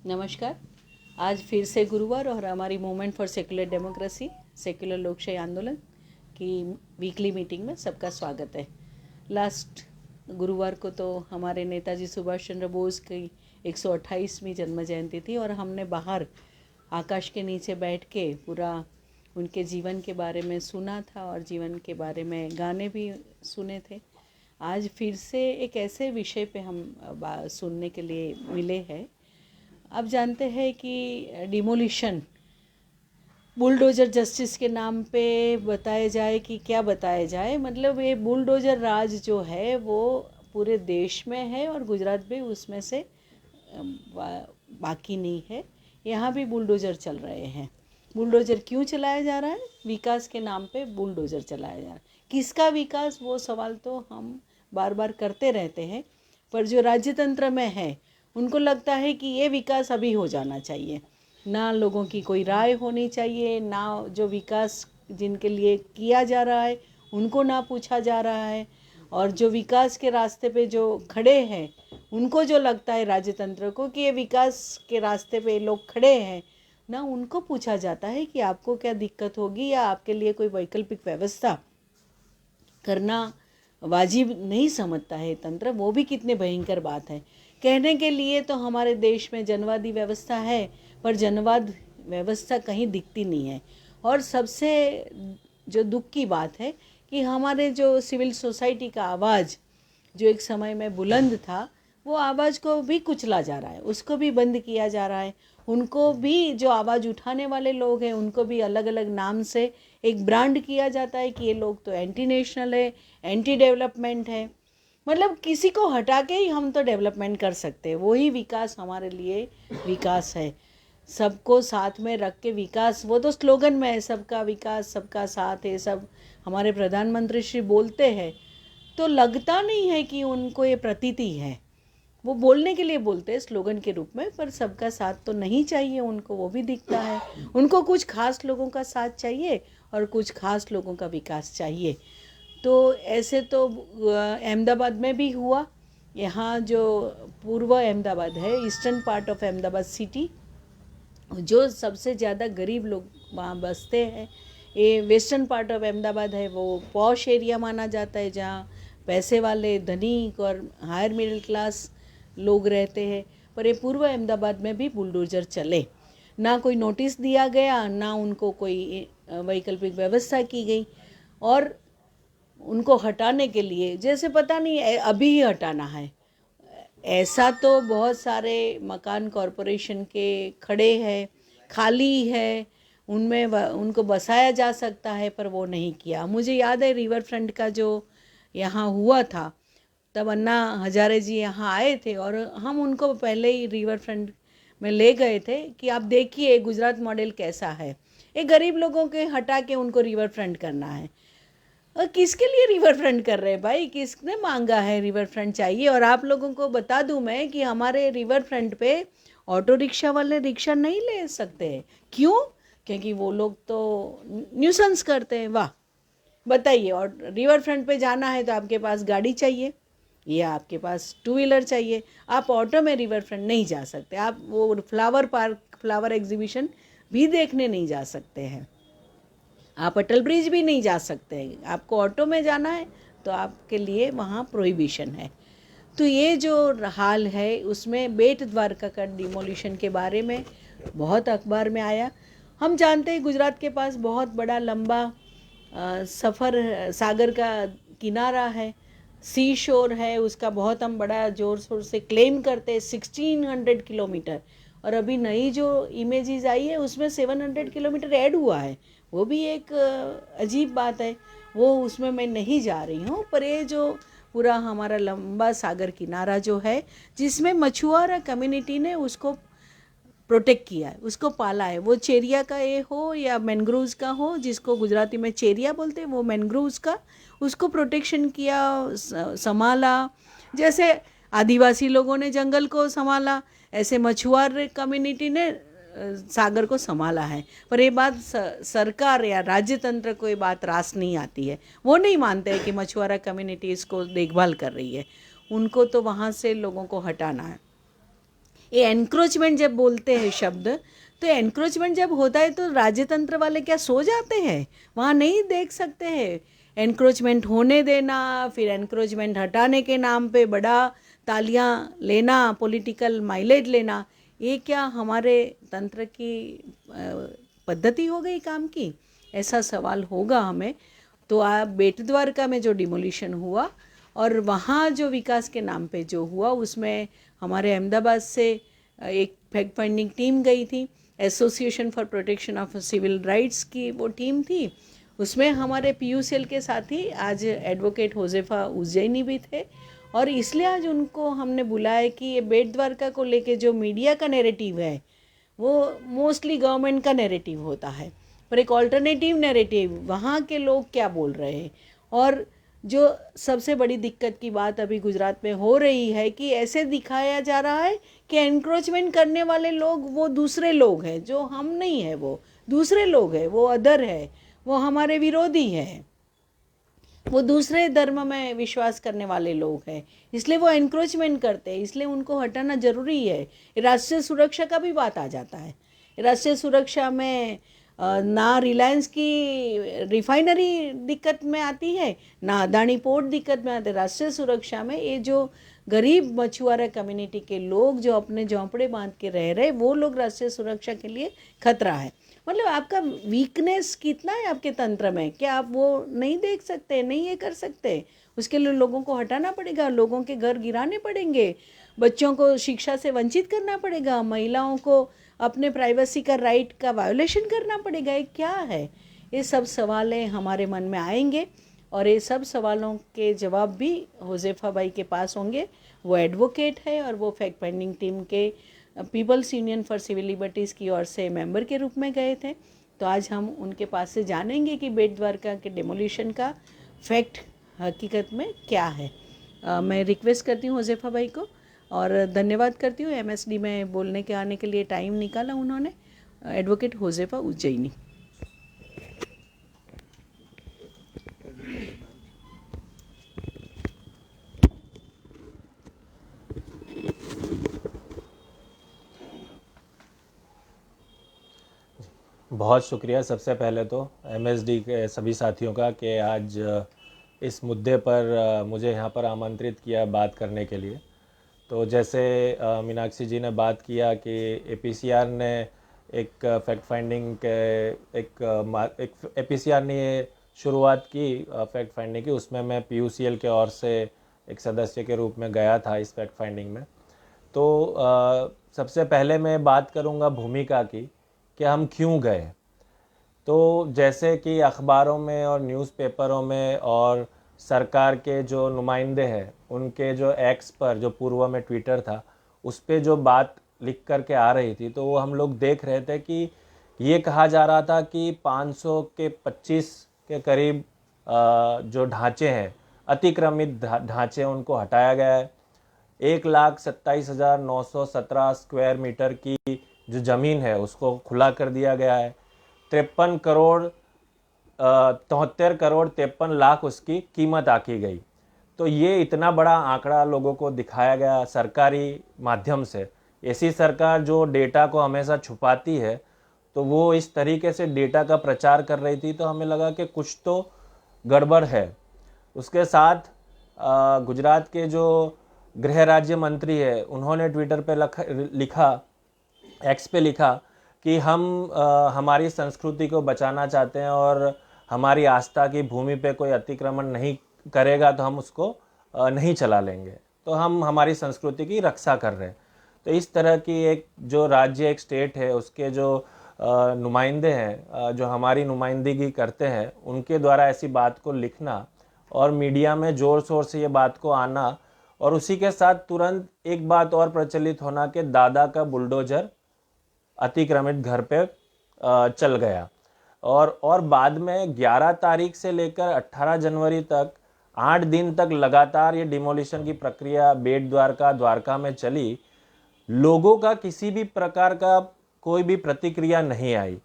नमस्कार। आज फिर से गुरुवार और हमारी movement for secular democracy secular लोकशाही आंदोलन की वीकली मीटिंग में सबका स्वागत है। लास्ट गुरुवार को तो हमारे नेताजी सुभाष चंद्र बोस की 128वीं जन्म जयंती थी और हमने बाहर आकाश के नीचे बैठ के पूरा उनके जीवन के बारे में सुना था और जीवन के बारे में गाने भी सुने थे। आज फिर से एक ऐसे विषय पे हम सुनने के लिए मिले हैं। अब जानते हैं कि डिमोलिशन बुलडोज़र जस्टिस के नाम पे बताया जाए कि क्या बताया जाए, मतलब ये बुलडोज़र राज जो है वो पूरे देश में है और गुजरात भी उसमें से बाकी नहीं है। यहाँ भी बुलडोज़र चल रहे हैं। बुलडोज़र क्यों चलाया जा रहा है? विकास के नाम पे बुलडोज़र चलाया जा रहा है। किसका विकास, वो सवाल तो हम बार बार करते रहते हैं, पर जो राज्य तंत्र में है उनको लगता है कि ये विकास अभी हो जाना चाहिए। ना लोगों की कोई राय होनी चाहिए, ना जो विकास जिनके लिए किया जा रहा है उनको ना पूछा जा रहा है, और जो विकास के रास्ते पे जो खड़े हैं उनको जो लगता है राज्य तंत्र को कि ये विकास के रास्ते पे लोग खड़े हैं, ना उनको पूछा जाता है कि आपको क्या दिक्कत होगी या आपके लिए कोई वैकल्पिक व्यवस्था करना वाजिब नहीं समझता है तंत्र। वो भी कितने भयंकर बात है। कहने के लिए तो हमारे देश में जनवादी व्यवस्था है, पर जनवाद व्यवस्था कहीं दिखती नहीं है। और सबसे जो दुख की बात है कि हमारे जो सिविल सोसाइटी का आवाज़ जो एक समय में बुलंद था, वो आवाज़ को भी कुचला जा रहा है, उसको भी बंद किया जा रहा है। उनको भी जो आवाज़ उठाने वाले लोग हैं उनको भी अलग अलग नाम से एक ब्रांड किया जाता है कि ये लोग तो एंटी नेशनल है, एंटी डेवलपमेंट है। मतलब किसी को हटा के ही हम तो डेवलपमेंट कर सकते हैं, वही विकास हमारे लिए विकास है। सबको साथ में रख के विकास, वो तो स्लोगन में है, सबका विकास सबका साथ है, सब हमारे प्रधानमंत्री श्री बोलते हैं, तो लगता नहीं है कि उनको ये प्रतीति है। वो बोलने के लिए बोलते हैं स्लोगन के रूप में, पर सबका साथ तो नहीं चाहिए उनको, वो भी दिखता है। उनको कुछ खास लोगों का साथ चाहिए और कुछ खास लोगों का विकास चाहिए। तो ऐसे तो अहमदाबाद में भी हुआ। यहाँ जो पूर्व अहमदाबाद है, eastern part of Ahmedabad city, जो सबसे ज़्यादा गरीब लोग वहाँ बसते हैं, ये वेस्टर्न पार्ट ऑफ अहमदाबाद है, वो पॉश एरिया माना जाता है, जहाँ पैसे वाले धनिक और हायर मिडिल क्लास लोग रहते हैं। पर ये पूर्व अहमदाबाद में भी बुलडोज़र चले, ना कोई नोटिस दिया गया, ना उनको कोई वैकल्पिक व्यवस्था की गई, और उनको हटाने के लिए जैसे पता नहीं अभी ही हटाना है। ऐसा तो बहुत सारे मकान कॉरपोरेशन के खड़े हैं, खाली है, उनमें उनको बसाया जा सकता है, पर वो नहीं किया। मुझे याद है रिवर फ्रंट का जो यहाँ हुआ था, तब अन्ना हजारे जी यहाँ आए थे और हम उनको पहले ही रिवर फ्रंट में ले गए थे कि आप देखिए गुजरात मॉडल कैसा है। ये गरीब लोगों के हटा के उनको रिवर फ्रंट करना है। और किसके लिए रिवर फ्रंट कर रहे हैं भाई? किसने मांगा है रिवर फ्रंट चाहिए? और आप लोगों को बता दूं मैं कि हमारे रिवर फ्रंट पे ऑटो रिक्शा वाले रिक्शा नहीं ले सकते। क्यों? क्योंकि वो लोग तो न्यूसेंस करते हैं। वाह, बताइए। और रिवर फ्रंट पे जाना है तो आपके पास गाड़ी चाहिए या आपके पास टू व्हीलर चाहिए। आप ऑटो में रिवर फ्रंट नहीं जा सकते। आप वो फ्लावर पार्क, फ्लावर एग्जीबिशन भी देखने नहीं जा सकते हैं। आप अटल ब्रिज भी नहीं जा सकते हैं। आपको ऑटो में जाना है तो आपके लिए वहाँ प्रोहिबिशन है। तो ये जो हाल है उसमें बेट द्वारका का डिमोलिशन के बारे में बहुत अखबार में आया। हम जानते हैं गुजरात के पास बहुत बड़ा लंबा सफ़र, सागर का किनारा है, सी शोर है, उसका बहुत हम बड़ा ज़ोर शोर से क्लेम करते हैं 1600 किलोमीटर। और अभी नई जो इमेजेस आई है उसमें 700 किलोमीटर ऐड हुआ है। वो भी एक अजीब बात है, वो उसमें मैं नहीं जा रही हूँ। पर ये जो पूरा हमारा लंबा सागर किनारा जो है, जिसमें मछुआरा कम्युनिटी ने उसको प्रोटेक्ट किया है, उसको पाला है, वो चेरिया का ये हो या मैनग्रोव्स का हो, जिसको गुजराती में चेरिया बोलते हैं, वो मैनग्रोव्स का, उसको प्रोटेक्शन किया, संभाला। जैसे आदिवासी लोगों ने जंगल को संभाला, ऐसे मछुआर कम्युनिटी ने सागर को संभाला है। पर ये बात सरकार या राज्य तंत्र को ये बात रास नहीं आती है। वो नहीं मानते हैं कि मछुआरा कम्युनिटी इसको देखभाल कर रही है। उनको तो वहाँ से लोगों को हटाना है। ये एनक्रोचमेंट जब बोलते हैं शब्द, तो एनक्रोचमेंट जब होता है तो राज्य तंत्र वाले क्या सो जाते हैं? वहाँ नहीं देख सकते हैं? एनक्रोचमेंट होने देना, फिर एनक्रोचमेंट हटाने के नाम पे बड़ा तालियां लेना, पॉलिटिकल माइलेज लेना, ये क्या हमारे तंत्र की पद्धति हो गई काम की? ऐसा सवाल होगा हमें। तो आप बेट द्वारका में जो डिमोलिशन हुआ और वहाँ जो विकास के नाम पे जो हुआ, उसमें हमारे अहमदाबाद से एक फैक्ट फाइंडिंग टीम गई थी, association for protection of civil rights की वो टीम थी। उसमें हमारे पीयूसीएल के साथी आज एडवोकेट होजेफा उज्जैनी भी थे, और इसलिए आज उनको हमने बुलाया कि ये बेट द्वारका को लेके जो मीडिया का नैरेटिव है वो मोस्टली गवर्नमेंट का नैरेटिव होता है, पर एक ऑल्टरनेटिव नैरेटिव वहाँ के लोग क्या बोल रहे हैं। और जो सबसे बड़ी दिक्कत की बात अभी गुजरात में हो रही है कि ऐसे दिखाया जा रहा है कि एनक्रोचमेंट करने वाले लोग वो दूसरे लोग हैं, जो हम नहीं है, वो दूसरे लोग हैं, वो अदर है, वो हमारे विरोधी हैं, वो दूसरे धर्म में विश्वास करने वाले लोग हैं, इसलिए वो एनक्रोचमेंट करते हैं, इसलिए उनको हटाना ज़रूरी है। राष्ट्रीय सुरक्षा का भी बात आ जाता है। राष्ट्रीय सुरक्षा में ना रिलायंस की रिफाइनरी दिक्कत में आती है, ना अदानी पोर्ट दिक्कत में आते। राष्ट्रीय सुरक्षा में ये जो गरीब मछुआरा कम्युनिटी के लोग जो अपने झोंपड़े बांध के रह रहे, वो लोग राष्ट्रीय सुरक्षा के लिए खतरा है। मतलब आपका वीकनेस कितना है आपके तंत्र में, क्या आप वो नहीं देख सकते, नहीं ये कर सकते? उसके लिए लोगों को हटाना पड़ेगा, लोगों के घर गिराने पड़ेंगे, बच्चों को शिक्षा से वंचित करना पड़ेगा, महिलाओं को अपने प्राइवेसी का राइट का वायोलेशन करना पड़ेगा। ये क्या है? ये सब सवालें हमारे मन में आएंगे, और ये सब सवालों के जवाब भी होजेफा भाई के पास होंगे। वो एडवोकेट है और वो फैक्ट फाइंडिंग टीम के people's union for civil liberties की ओर से मेंबर के रूप में गए थे। तो आज हम उनके पास से जानेंगे कि बेट द्वारका के डेमोलिशन का फैक्ट हकीकत में क्या है। मैं रिक्वेस्ट करती हूँ होजेफा भाई को, और धन्यवाद करती हूँ एमएसडी में बोलने के आने के लिए टाइम निकाला उन्होंने। एडवोकेट होजेफा उज्जैनी। बहुत शुक्रिया सबसे पहले तो एमएसडी के सभी साथियों का कि आज इस मुद्दे पर मुझे यहाँ पर आमंत्रित किया बात करने के लिए। तो जैसे मीनाक्षी जी ने बात किया कि एपीसीआर ने एक फैक्ट फाइंडिंग के एक एपीसीआर ने ये शुरुआत की फैक्ट फाइंडिंग की, उसमें मैं पीयूसीएल के ओर से एक सदस्य के रूप में गया था इस फैक्ट फाइंडिंग में। तो सबसे पहले मैं बात करूँगा भूमिका की कि हम क्यों गए। तो जैसे कि अखबारों में और न्यूज़पेपरों में और सरकार के जो नुमाइंदे हैं उनके जो एक्स पर, जो पूर्व में ट्विटर था, उस पर जो बात लिख कर के आ रही थी, तो वो हम लोग देख रहे थे कि ये कहा जा रहा था कि 500 के 25 के करीब जो ढांचे हैं, अतिक्रमित ढांचे, उनको हटाया गया है। 1,27,917 स्क्वायर मीटर की जो ज़मीन है उसको खुला कर दिया गया है। 73 करोड़ 53 लाख उसकी कीमत आकी गई। तो ये इतना बड़ा आंकड़ा लोगों को दिखाया गया सरकारी माध्यम से। ऐसी सरकार जो डेटा को हमेशा छुपाती है, तो वो इस तरीके से डेटा का प्रचार कर रही थी, तो हमें लगा कि कुछ तो गड़बड़ है। उसके साथ गुजरात के जो गृह राज्य मंत्री है, उन्होंने ट्विटर पे लिखा, एक्स पे लिखा कि हम हमारी संस्कृति को बचाना चाहते हैं और हमारी आस्था की भूमि पे कोई अतिक्रमण नहीं करेगा तो हम उसको नहीं चला लेंगे, तो हम हमारी संस्कृति की रक्षा कर रहे हैं। तो इस तरह की एक जो राज्य, एक स्टेट है, उसके जो नुमाइंदे हैं, जो हमारी नुमाइंदगी करते हैं, उनके द्वारा ऐसी बात को लिखना और मीडिया में ज़ोर शोर से ये बात को आना, और उसी के साथ तुरंत एक बात और प्रचलित होना कि दादा का बुलडोजर अतिक्रमित घर पे चल गया। और बाद में 11 तारीख से लेकर 18 जनवरी तक 8 दिन तक लगातार ये डिमोलिशन की प्रक्रिया बेट द्वारका में चली। लोगों का किसी भी प्रकार का कोई भी प्रतिक्रिया नहीं आई।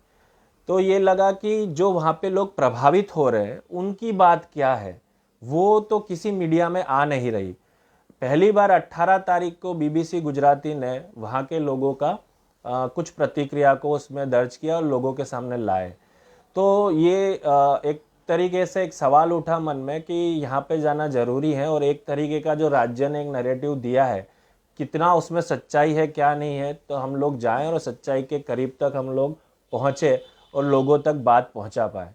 तो ये लगा कि जो वहाँ पे लोग प्रभावित हो रहे हैं उनकी बात क्या है, वो तो किसी मीडिया में आ नहीं रही। पहली बार 18 तारीख को बीबीसी गुजराती ने वहाँ के लोगों का कुछ प्रतिक्रिया को उसमें दर्ज किया और लोगों के सामने लाए। तो ये एक तरीके से एक सवाल उठा मन में कि यहाँ पे जाना ज़रूरी है, और एक तरीके का जो राज्य ने एक नैरेटिव दिया है कितना उसमें सच्चाई है क्या नहीं है, तो हम लोग जाएं और सच्चाई के करीब तक हम लोग पहुँचे और लोगों तक बात पहुँचा पाए।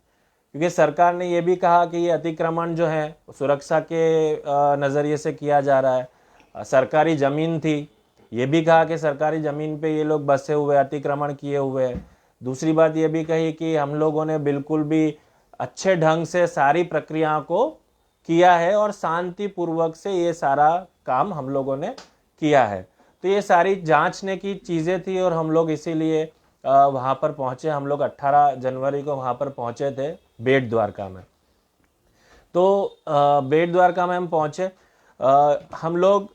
क्योंकि सरकार ने ये भी कहा कि ये अतिक्रमण जो है सुरक्षा के नज़रिए से किया जा रहा है। सरकारी ज़मीन थी, ये भी कहा कि सरकारी ज़मीन पे ये लोग बसे हुए, अतिक्रमण किए हुए हैं। दूसरी बात ये भी कही कि हम लोगों ने बिल्कुल भी अच्छे ढंग से सारी प्रक्रिया को किया है और शांतिपूर्वक से ये सारा काम हम लोगों ने किया है। तो ये सारी जांचने की चीज़ें थी और हम लोग इसीलिए वहाँ पर पहुँचे। हम लोग 18 जनवरी को वहाँ पर पहुँचे थे बेट द्वारका में। तो बेट द्वारका में हम पहुँचे, हम लोग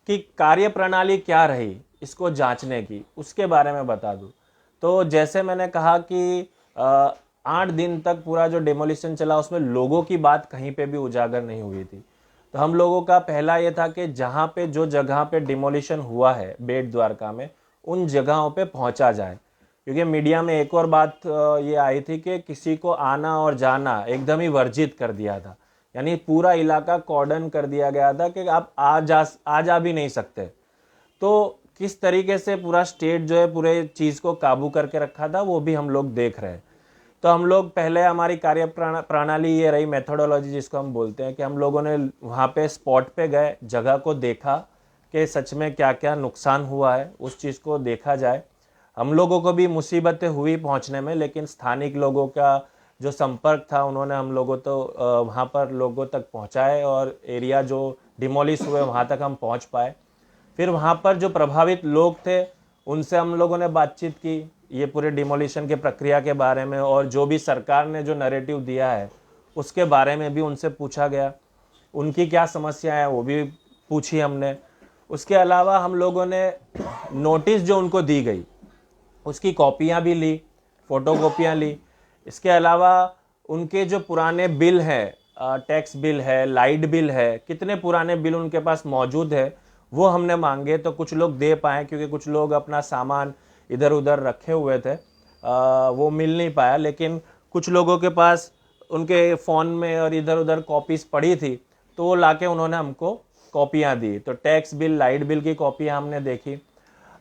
की कार्य प्रणाली क्या रही इसको जांचने की, उसके बारे में बता दूं। तो जैसे मैंने कहा कि 8 दिन तक पूरा जो डेमोलिशन चला उसमें लोगों की बात कहीं पे भी उजागर नहीं हुई थी। तो हम लोगों का पहला ये था कि जहाँ पे जो जगह पे डिमोलिशन हुआ है बेट द्वारका में, उन जगहों पे पहुँचा जाए। क्योंकि मीडिया में एक और बात ये आई थी कि किसी को आना और जाना एकदम ही वर्जित कर दिया था, यानी पूरा इलाका कॉर्डन कर दिया गया था कि आप आ जा भी नहीं सकते। तो किस तरीके से पूरा स्टेट जो है पूरे चीज़ को काबू करके रखा था वो भी हम लोग देख रहे हैं। तो हम लोग पहले हमारी कार्य प्रणाली ये रही, मेथोडोलॉजी जिसको हम बोलते हैं, कि हम लोगों ने वहाँ पे स्पॉट पे गए, जगह को देखा कि सच में क्या क्या नुकसान हुआ है, उस चीज़ को देखा जाए। हम लोगों को भी मुसीबतें हुई पहुँचने में, लेकिन स्थानिक लोगों का जो संपर्क था उन्होंने हम लोगों तो वहाँ पर लोगों तक पहुँचाए और एरिया जो डिमोलिश हुए वहाँ तक हम पहुँच पाए। फिर वहाँ पर जो प्रभावित लोग थे उनसे हम लोगों ने बातचीत की ये पूरे डिमोलिशन के प्रक्रिया के बारे में, और जो भी सरकार ने जो नैरेटिव दिया है उसके बारे में भी उनसे पूछा गया। उनकी क्या समस्या है वो भी पूछी हमने। उसके अलावा हम लोगों ने नोटिस जो उनको दी गई उसकी कॉपियाँ भी ली, फ़ोटोकॉपियाँ ली। इसके अलावा उनके जो पुराने बिल हैं, टैक्स बिल है, लाइट बिल है, कितने पुराने बिल उनके पास मौजूद है वो हमने मांगे। तो कुछ लोग दे पाए क्योंकि कुछ लोग अपना सामान इधर उधर रखे हुए थे, वो मिल नहीं पाया। लेकिन कुछ लोगों के पास उनके फ़ोन में और इधर उधर कॉपीज़ पड़ी थी, तो वो लाके उन्होंने हमको कॉपियाँ दी। तो टैक्स बिल, लाइट बिल की कॉपियाँ हमने देखी।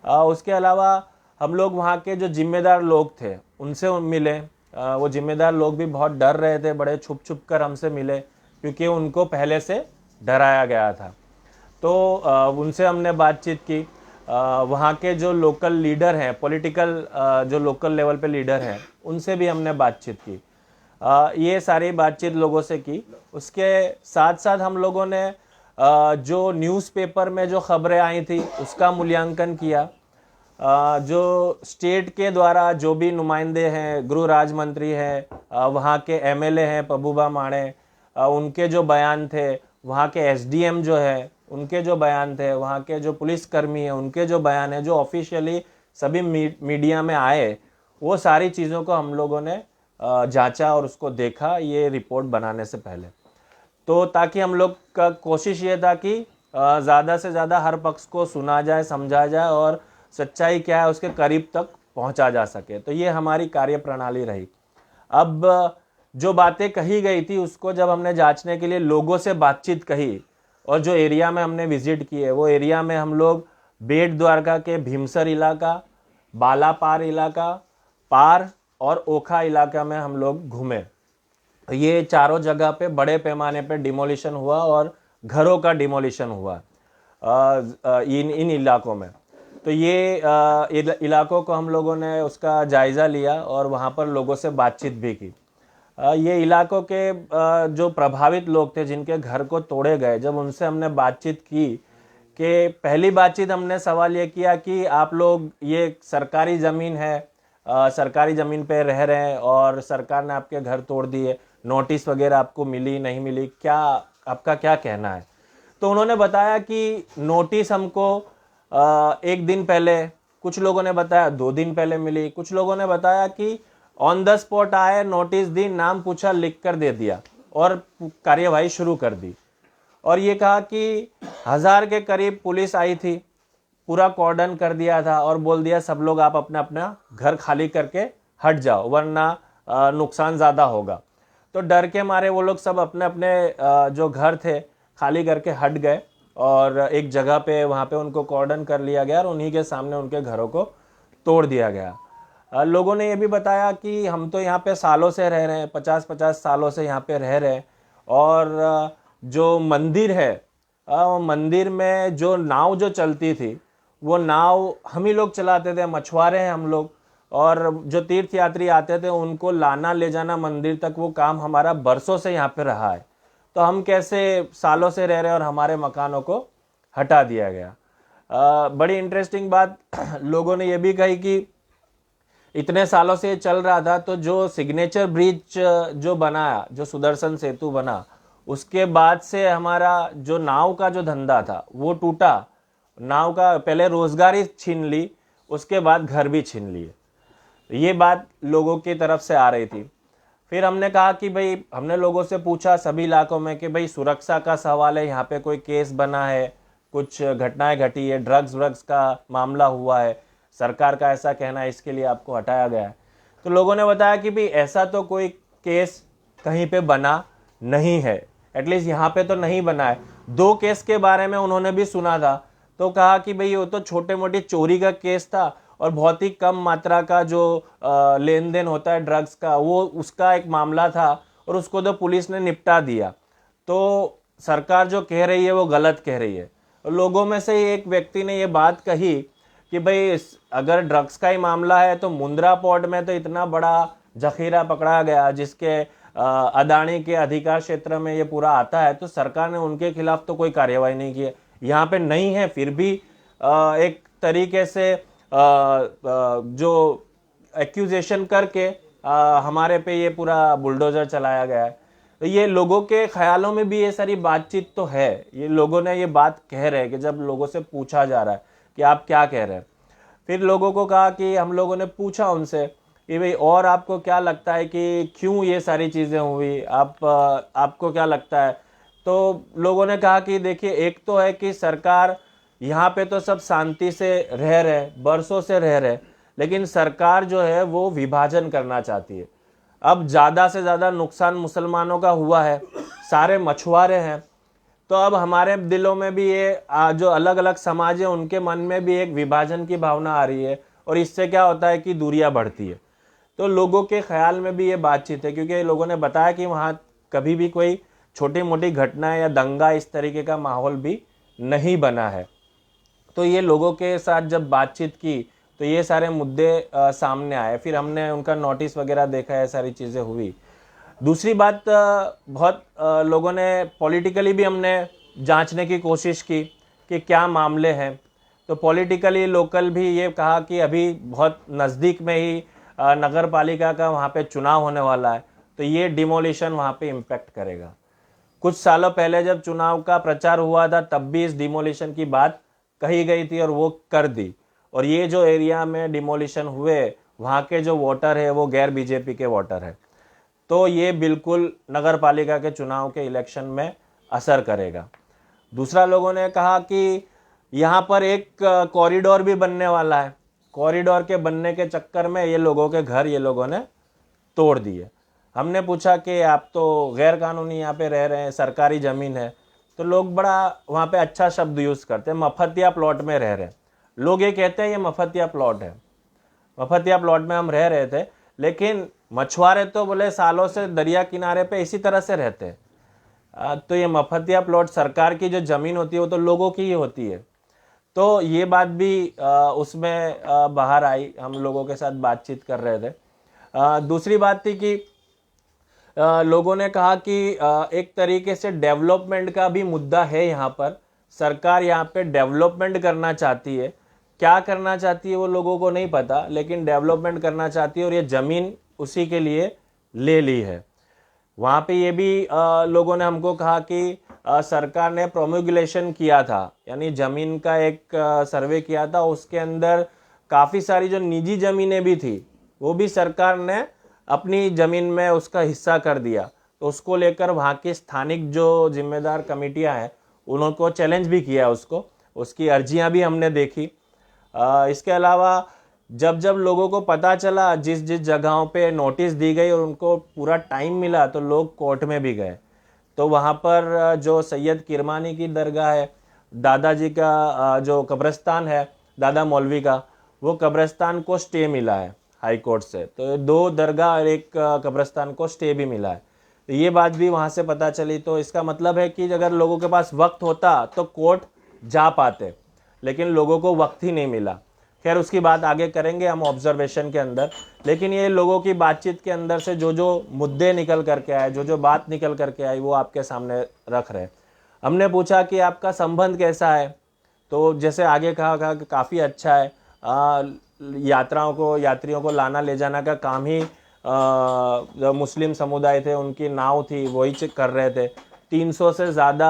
उसके अलावा हम लोग वहाँ के जो जिम्मेदार लोग थे उनसे मिले। वो जिम्मेदार लोग भी बहुत डर रहे थे, बड़े छुप छुप कर हमसे मिले क्योंकि उनको पहले से डराया गया था। तो उनसे हमने बातचीत की। वहाँ के जो लोकल लीडर हैं, पॉलिटिकल जो लोकल लेवल पे लीडर हैं, उनसे भी हमने बातचीत की। ये सारी बातचीत लोगों से की। उसके साथ साथ हम लोगों ने जो न्यूज़पेपर में जो खबरें आई थी उसका मूल्यांकन किया। जो स्टेट के द्वारा जो भी नुमाइंदे हैं, गृह राज्य मंत्री हैं, वहाँ के एमएलए हैं पबूबा माणे, उनके जो बयान थे, वहाँ के एसडीएम जो है उनके जो बयान थे, वहाँ के जो पुलिसकर्मी हैं उनके जो बयान है, जो ऑफिशियली सभी मीडिया में आए, वो सारी चीज़ों को हम लोगों ने जांचा और उसको देखा ये रिपोर्ट बनाने से पहले। तो ताकि हम लोग का कोशिश ये था कि ज़्यादा से ज़्यादा हर पक्ष को सुना जाए, समझा जाए और सच्चाई क्या है उसके करीब तक पहुंचा जा सके। तो ये हमारी कार्य प्रणाली रही। अब जो बातें कही गई थी उसको जब हमने जांचने के लिए लोगों से बातचीत कही और जो एरिया में हमने विजिट किए, वो एरिया में हम लोग बेट द्वारका के भीमसर इलाका, बालापार इलाका, पार और ओखा इलाका में हम लोग घूमे। ये चारों जगह पे बड़े पैमाने पे डिमोलिशन हुआ और घरों का डिमोलिशन हुआ इन इलाकों में। तो ये इलाकों को हम लोगों ने उसका जायज़ा लिया और वहाँ पर लोगों से बातचीत भी की। ये इलाकों के जो प्रभावित लोग थे जिनके घर को तोड़े गए, जब उनसे हमने बातचीत की कि पहली बातचीत हमने सवाल ये किया कि आप लोग ये सरकारी ज़मीन है, सरकारी ज़मीन पे रह रहे हैं और सरकार ने आपके घर तोड़ दिए, नोटिस वगैरह आपको मिली नहीं मिली, क्या आपका क्या कहना है? तो उन्होंने बताया कि नोटिस हमको 1 दिन पहले, कुछ लोगों ने बताया 2 दिन पहले मिली, कुछ लोगों ने बताया कि ऑन द स्पॉट आए, नोटिस दी, नाम पूछा, लिख कर दे दिया और कार्यवाही शुरू कर दी। और ये कहा कि 1000 के करीब पुलिस आई थी, पूरा कॉर्डन कर दिया था और बोल दिया सब लोग आप अपना अपना घर खाली करके हट जाओ वरना नुकसान ज़्यादा होगा। तो डर के मारे वो लोग सब अपने अपने जो घर थे खाली करके हट गए और एक जगह पे वहाँ पे उनको कॉर्डन कर लिया गया और उन्हीं के सामने उनके घरों को तोड़ दिया गया। लोगों ने ये भी बताया कि हम तो यहाँ पे सालों से रह रहे हैं, 50-50 सालों से यहाँ पे रह रहे हैं और जो मंदिर है मंदिर में जो नाव जो चलती थी वो नाव हम ही लोग चलाते थे, मछुआरे हैं हम लोग, और जो तीर्थ यात्री आते थे उनको लाना ले जाना मंदिर तक वो काम हमारा बरसों से यहाँ पे रहा है। तो हम कैसे सालों से रह रहे हैं और हमारे मकानों को हटा दिया गया। बड़ी इंटरेस्टिंग बात लोगों ने ये भी कही कि इतने सालों से ये चल रहा था तो जो सिग्नेचर ब्रिज जो बनाया, जो सुदर्शन सेतु बना, उसके बाद से हमारा जो नाव का जो धंधा था वो टूटा। नाव का पहले रोजगार ही छीन ली, उसके बाद घर भी छीन लिए। ये बात लोगों की तरफ से आ रही थी। फिर हमने कहा कि भाई हमने लोगों से पूछा सभी इलाकों में कि भाई सुरक्षा का सवाल है, यहाँ पे कोई केस बना है, कुछ घटनाएं घटी है, ड्रग्स का मामला हुआ है, सरकार का ऐसा कहना है इसके लिए आपको हटाया गया है। तो लोगों ने बताया कि भाई ऐसा तो कोई केस कहीं पे बना नहीं है, एटलीस्ट यहाँ पे तो नहीं बना है। 2 केस के बारे में उन्होंने भी सुना था तो कहा कि भाई वो तो छोटे मोटी चोरी का केस था और बहुत ही कम मात्रा का जो लेन देन होता है ड्रग्स का वो उसका एक मामला था और उसको तो पुलिस ने निपटा दिया। तो सरकार जो कह रही है वो गलत कह रही है। लोगों में से एक व्यक्ति ने ये बात कही कि भाई अगर ड्रग्स का ही मामला है तो मुंद्रा पोर्ट में तो इतना बड़ा जखीरा पकड़ा गया जिसके अदानी के अधिकार क्षेत्र में ये पूरा आता है, तो सरकार ने उनके खिलाफ तो कोई कार्रवाई नहीं की है। यहाँ पे नहीं है फिर भी एक तरीके से जो एक्यूजेशन करके हमारे पे ये पूरा बुलडोजर चलाया गया है। तो ये लोगों के ख्यालों में भी ये सारी बातचीत तो है। ये लोगों ने ये बात कह रहे हैं कि जब लोगों से पूछा जा रहा है कि आप क्या कह रहे हैं, फिर लोगों को कहा कि हम लोगों ने पूछा उनसे कि भाई और आपको क्या लगता है कि क्यों ये सारी चीज़ें हुई, आपको क्या लगता है। तो लोगों ने कहा कि देखिए एक तो है कि सरकार यहाँ पे तो सब शांति से रह रहे, बरसों से रह रहे, लेकिन सरकार जो है वो विभाजन करना चाहती है। अब ज़्यादा से ज़्यादा नुकसान मुसलमानों का हुआ है, सारे मछुआरे हैं, तो अब हमारे दिलों में भी ये जो अलग अलग समाज है उनके मन में भी एक विभाजन की भावना आ रही है और इससे क्या होता है कि दूरियां बढ़ती है। तो लोगों के ख्याल में भी ये बातचीत है, क्योंकि लोगों ने बताया कि वहाँ कभी भी कोई छोटी मोटी घटना या दंगा इस तरीके का माहौल भी नहीं बना है। तो ये लोगों के साथ जब बातचीत की तो ये सारे मुद्दे सामने आए, फिर हमने उनका नोटिस वगैरह देखा, ये सारी चीज़ें हुई। दूसरी बात बहुत लोगों ने पॉलिटिकली भी हमने जांचने की कोशिश की कि क्या मामले हैं। तो पॉलिटिकली लोकल भी ये कहा कि अभी बहुत नज़दीक में ही नगर पालिका का वहाँ पे चुनाव होने वाला है, तो ये डिमोलिशन वहाँ पे इम्पैक्ट करेगा। कुछ सालों पहले जब चुनाव का प्रचार हुआ था तब भी इस डिमोलिशन की बात कही गई थी और वो कर दी। और ये जो एरिया में डिमोलिशन हुए वहाँ के जो वोटर है वो गैर बीजेपी के वोटर है, तो ये बिल्कुल नगर पालिका के चुनाव के इलेक्शन में असर करेगा। दूसरा लोगों ने कहा कि यहाँ पर एक कॉरिडोर भी बनने वाला है, कॉरिडोर के बनने के चक्कर में ये लोगों के घर ये लोगों ने तोड़ दिए। हमने पूछा कि आप तो गैर कानूनी यहाँ पे रह रहे हैं, सरकारी ज़मीन है, तो लोग बड़ा वहाँ पे अच्छा शब्द यूज़ करते हैं, मफतिया प्लॉट में रह रहे हैं। लोग ये कहते हैं ये मफतिया प्लॉट है, मफतिया प्लॉट में हम रह रहे थे, लेकिन मछुआरे तो बोले सालों से दरिया किनारे पे इसी तरह से रहते हैं। तो ये मफतिया प्लॉट सरकार की जो ज़मीन होती है वो तो लोगों की ही होती है। तो ये बात भी उसमें बाहर आई, हम लोगों के साथ बातचीत कर रहे थे। दूसरी बात थी कि लोगों ने कहा कि एक तरीके से डेवलपमेंट का भी मुद्दा है यहाँ पर। सरकार यहाँ पे डेवलपमेंट करना चाहती है, क्या करना चाहती है वो लोगों को नहीं पता, लेकिन डेवलपमेंट करना चाहती है और ये ज़मीन उसी के लिए ले ली है। वहाँ पे ये भी लोगों ने हमको कहा कि सरकार ने प्रोमुलेशन किया था, यानी ज़मीन का एक सर्वे किया था, उसके अंदर काफ़ी सारी जो निजी ज़मीनें भी थी वो भी सरकार ने अपनी ज़मीन में उसका हिस्सा कर दिया। तो उसको लेकर वहाँ की स्थानिक जो जिम्मेदार कमेटियाँ हैं उनको चैलेंज भी किया उसको, उसकी अर्जियां भी हमने देखी। इसके अलावा जब जब लोगों को पता चला, जिस जिस जगहों पे नोटिस दी गई और उनको पूरा टाइम मिला, तो लोग कोर्ट में भी गए। तो वहाँ पर जो सैयद किरमानी की दरगाह है, दादाजी का जो कब्रिस्तान है दादा मौलवी का, वो कब्रिस्तान को स्टे मिला है हाई कोर्ट से। तो 2 दरगाह और 1 कब्रिस्तान को स्टे भी मिला है। तो ये बात भी वहाँ से पता चली। तो इसका मतलब है कि अगर लोगों के पास वक्त होता तो कोर्ट जा पाते, लेकिन लोगों को वक्त ही नहीं मिला। खैर, उसकी बात आगे करेंगे हम ऑब्जर्वेशन के अंदर। लेकिन ये लोगों की बातचीत के अंदर से जो जो मुद्दे निकल करके आए, जो जो बात निकल करके आई, वो आपके सामने रख रहे। हमने पूछा कि आपका संबंध कैसा है, तो जैसे आगे कहा कि काफ़ी अच्छा है। यात्रियों को लाना ले जाना का काम ही जो मुस्लिम समुदाय थे उनकी नाव थी वही कर रहे थे। 300 से ज़्यादा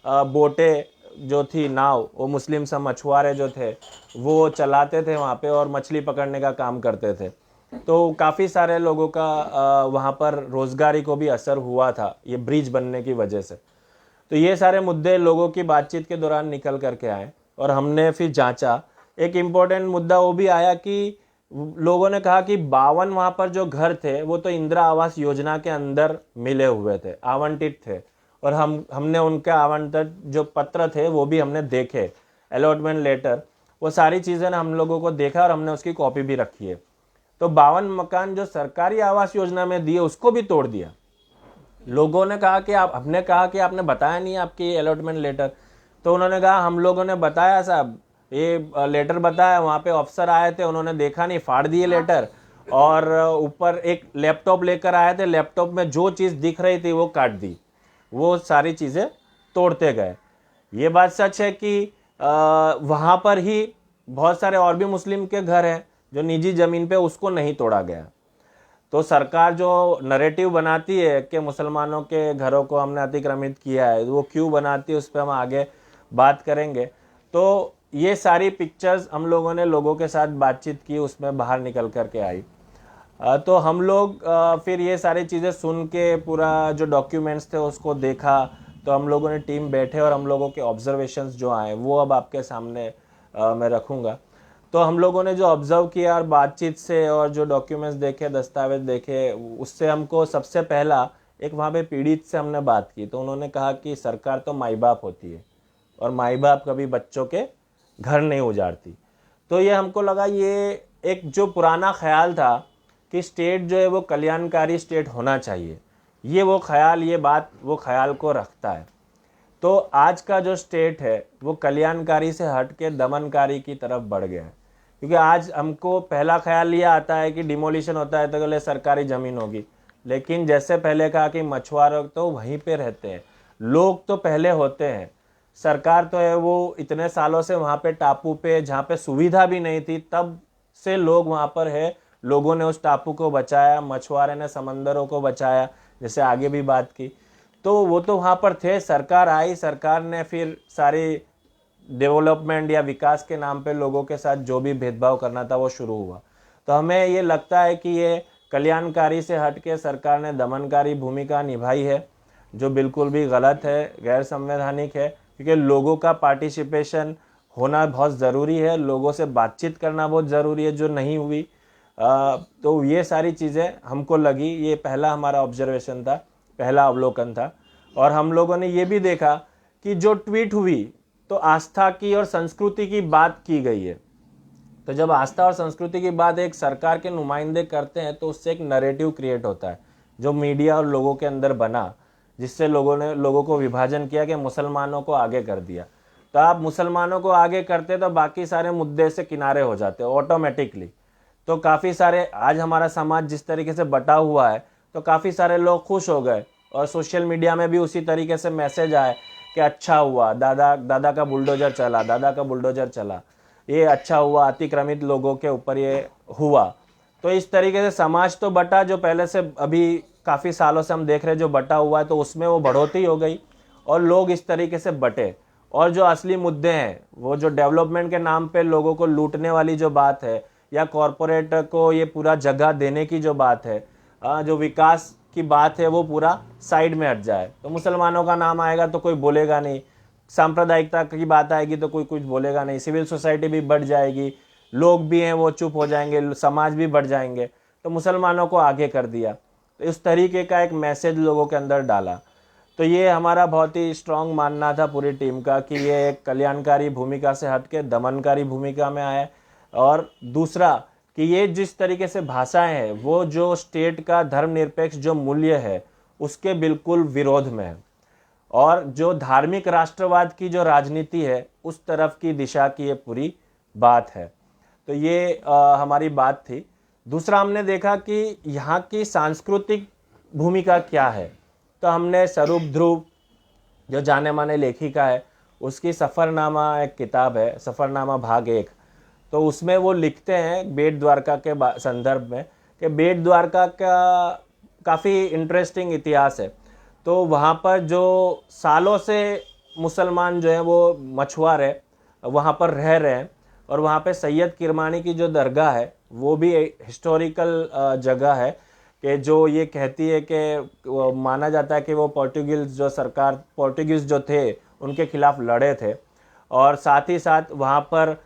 बोटें जो थी, नाव, वो मुस्लिम सब मछुआरे जो थे वो चलाते थे वहाँ पे और मछली पकड़ने का काम करते थे। तो काफ़ी सारे लोगों का वहाँ पर रोज़गारी को भी असर हुआ था ये ब्रिज बनने की वजह से। तो ये सारे मुद्दे लोगों की बातचीत के दौरान निकल करके आए और हमने फिर जांचा। एक इम्पोर्टेंट मुद्दा वो भी आया कि लोगों ने कहा कि 52 वहाँ पर जो घर थे वो तो इंदिरा आवास योजना के अंदर मिले हुए थे, आवंटित थे, और हमने उनके आवंटित जो पत्र थे वो भी हमने देखे, अलॉटमेंट लेटर, वो सारी चीज़ें हम लोगों को देखा और हमने उसकी कॉपी भी रखी है। तो 52 मकान जो सरकारी आवास योजना में दिए उसको भी तोड़ दिया। लोगों ने कहा कि हमने कहा कि आपने बताया नहीं आपकी अलॉटमेंट लेटर। तो उन्होंने कहा हम लोगों ने बताया साहब, ये लेटर बताया, वहाँ पे अफसर आए थे, उन्होंने देखा नहीं, फाड़ दिए लेटर, और ऊपर एक लैपटॉप लेकर आए थे, लैपटॉप में जो चीज़ दिख रही थी वो काट दी, वो सारी चीज़ें तोड़ते गए। ये बात सच है कि वहाँ पर ही बहुत सारे और भी मुस्लिम के घर हैं जो निजी ज़मीन पे, उसको नहीं तोड़ा गया। तो सरकार जो नरेटिव बनाती है कि मुसलमानों के घरों को हमने अतिक्रमित किया है, वो क्यों बनाती है उस पर हम आगे बात करेंगे। तो ये सारी पिक्चर्स हम लोगों ने लोगों के साथ बातचीत की, उसमें बाहर निकल कर के आई। तो हम लोग फिर ये सारी चीज़ें सुन के पूरा जो डॉक्यूमेंट्स थे उसको देखा। तो हम लोगों ने टीम बैठे और हम लोगों के ऑब्जर्वेशंस जो आए वो अब आपके सामने मैं रखूँगा। तो हम लोगों ने जो ऑब्ज़र्व किया और बातचीत से और जो डॉक्यूमेंट्स देखे, दस्तावेज देखे, उससे हमको सबसे पहला एक वहाँ पे पीड़ित से हमने बात की। तो उन्होंने कहा कि सरकार तो माई बाप होती है और माई बाप कभी बच्चों के घर नहीं उजाड़ती। तो ये हमको लगा ये एक जो पुराना ख्याल था कि स्टेट जो है वो कल्याणकारी स्टेट होना चाहिए, ये वो ख्याल, ये बात वो ख्याल को रखता है। तो आज का जो स्टेट है वो कल्याणकारी से हट के दमनकारी की तरफ बढ़ गया है। क्योंकि आज हमको पहला ख्याल ये आता है कि डिमोलिशन होता है तो बोले सरकारी ज़मीन होगी, लेकिन जैसे पहले कहा कि मछुआरे तो वहीं पे रहते हैं, लोग तो पहले होते हैं, सरकार तो है वो इतने सालों से वहाँ पे टापू पे, जहाँ पे सुविधा भी नहीं थी तब से लोग वहाँ पर है, लोगों ने उस टापू को बचाया, मछुआरे ने समंदरों को बचाया, जैसे आगे भी बात की। तो वो तो वहाँ पर थे, सरकार आई, सरकार ने फिर सारी डेवलपमेंट या विकास के नाम पे लोगों के साथ जो भी भेदभाव करना था वो शुरू हुआ। तो हमें ये लगता है कि ये कल्याणकारी से हट के सरकार ने दमनकारी भूमिका निभाई है, जो बिल्कुल भी गलत है, गैर संवैधानिक है। क्योंकि लोगों का पार्टिसिपेशन होना बहुत ज़रूरी है, लोगों से बातचीत करना बहुत ज़रूरी है, जो नहीं हुई। तो ये सारी चीज़ें हमको लगी, ये पहला हमारा ऑब्जर्वेशन था, पहला अवलोकन था। और हम लोगों ने ये भी देखा कि जो ट्वीट हुई तो आस्था की और संस्कृति की बात की गई है। तो जब आस्था और संस्कृति की बात एक सरकार के नुमाइंदे करते हैं तो उससे एक नैरेटिव क्रिएट होता है जो मीडिया और लोगों के अंदर बना, जिससे लोगों को विभाजन किया कि मुसलमानों को आगे कर दिया। तो आप मुसलमानों को आगे करते तो बाकी सारे मुद्दे से किनारे हो जाते ऑटोमेटिकली। तो काफ़ी सारे आज हमारा समाज जिस तरीके से बटा हुआ है तो काफ़ी सारे लोग खुश हो गए और सोशल मीडिया में भी उसी तरीके से मैसेज आए कि अच्छा हुआ, दादा का बुलडोजर चला, दादा का बुलडोजर चला, ये अच्छा हुआ, अतिक्रमित लोगों के ऊपर ये हुआ। तो इस तरीके से समाज तो बटा, जो पहले से अभी काफ़ी सालों से हम देख रहे हैं जो बटा हुआ है, तो उसमें वो बढ़ोतरी हो गई और लोग इस तरीके से बटे। और जो असली मुद्दे हैं वो जो डेवलपमेंट के नाम पे लोगों को लूटने वाली जो बात है या कॉरपोरेट को ये पूरा जगह देने की जो बात है, जो विकास की बात है, वो पूरा साइड में हट जाए। तो मुसलमानों का नाम आएगा तो कोई बोलेगा नहीं, सांप्रदायिकता की बात आएगी तो कोई कुछ बोलेगा नहीं, सिविल सोसाइटी भी बढ़ जाएगी, लोग भी हैं वो चुप हो जाएंगे, समाज भी बढ़ जाएंगे, तो मुसलमानों को आगे कर दिया। तो इस तरीके का एक मैसेज लोगों के अंदर डाला। तो ये हमारा बहुत ही स्ट्रांग मानना था पूरी टीम का कि ये एक कल्याणकारी भूमिका से हट के दमनकारी भूमिका में आया। और दूसरा कि ये जिस तरीके से भाषाएं हैं वो जो स्टेट का धर्मनिरपेक्ष जो मूल्य है उसके बिल्कुल विरोध में है, और जो धार्मिक राष्ट्रवाद की जो राजनीति है उस तरफ की दिशा की ये पूरी बात है। तो ये हमारी बात थी। दूसरा हमने देखा कि यहाँ की सांस्कृतिक भूमिका क्या है। तो हमने स्वरूप ध्रुव जो जाने माने लेखिका है उसकी सफ़रनामा एक किताब है, सफ़रनामा भाग 1, तो उसमें वो लिखते हैं बेट द्वारका के संदर्भ में कि बेट द्वारका का काफ़ी इंटरेस्टिंग इतिहास है। तो वहाँ पर जो सालों से मुसलमान जो हैं वो मछुआरे है वहाँ पर रह रहे हैं, और वहाँ पे सैयद किरमानी की जो दरगाह है वो भी हिस्टोरिकल जगह है कि जो ये कहती है कि माना जाता है कि वो पोर्टुगीज़ जो थे उनके खिलाफ लड़े थे। और साथ ही साथ वहाँ पर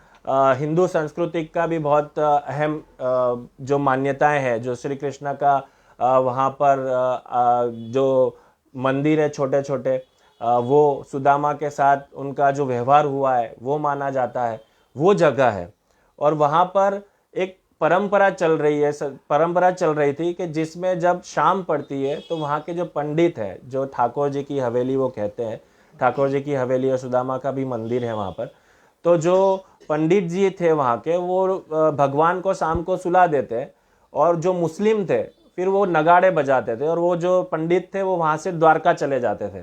हिंदू संस्कृति का भी बहुत अहम जो मान्यताएं हैं, जो श्री कृष्ण का वहाँ पर जो मंदिर है छोटे छोटे, वो सुदामा के साथ उनका जो व्यवहार हुआ है वो माना जाता है, वो जगह है। और वहाँ पर एक परंपरा चल रही थी कि जिसमें जब शाम पड़ती है तो वहाँ के जो पंडित हैं, जो ठाकुर जी की हवेली वो कहते हैं, ठाकुर जी की हवेली और सुदामा का भी मंदिर है वहाँ पर, तो जो पंडित जी थे वहाँ के वो भगवान को शाम को सुला देते, और जो मुस्लिम थे फिर वो नगाड़े बजाते थे, और वो जो पंडित थे वो वहाँ से द्वारका चले जाते थे।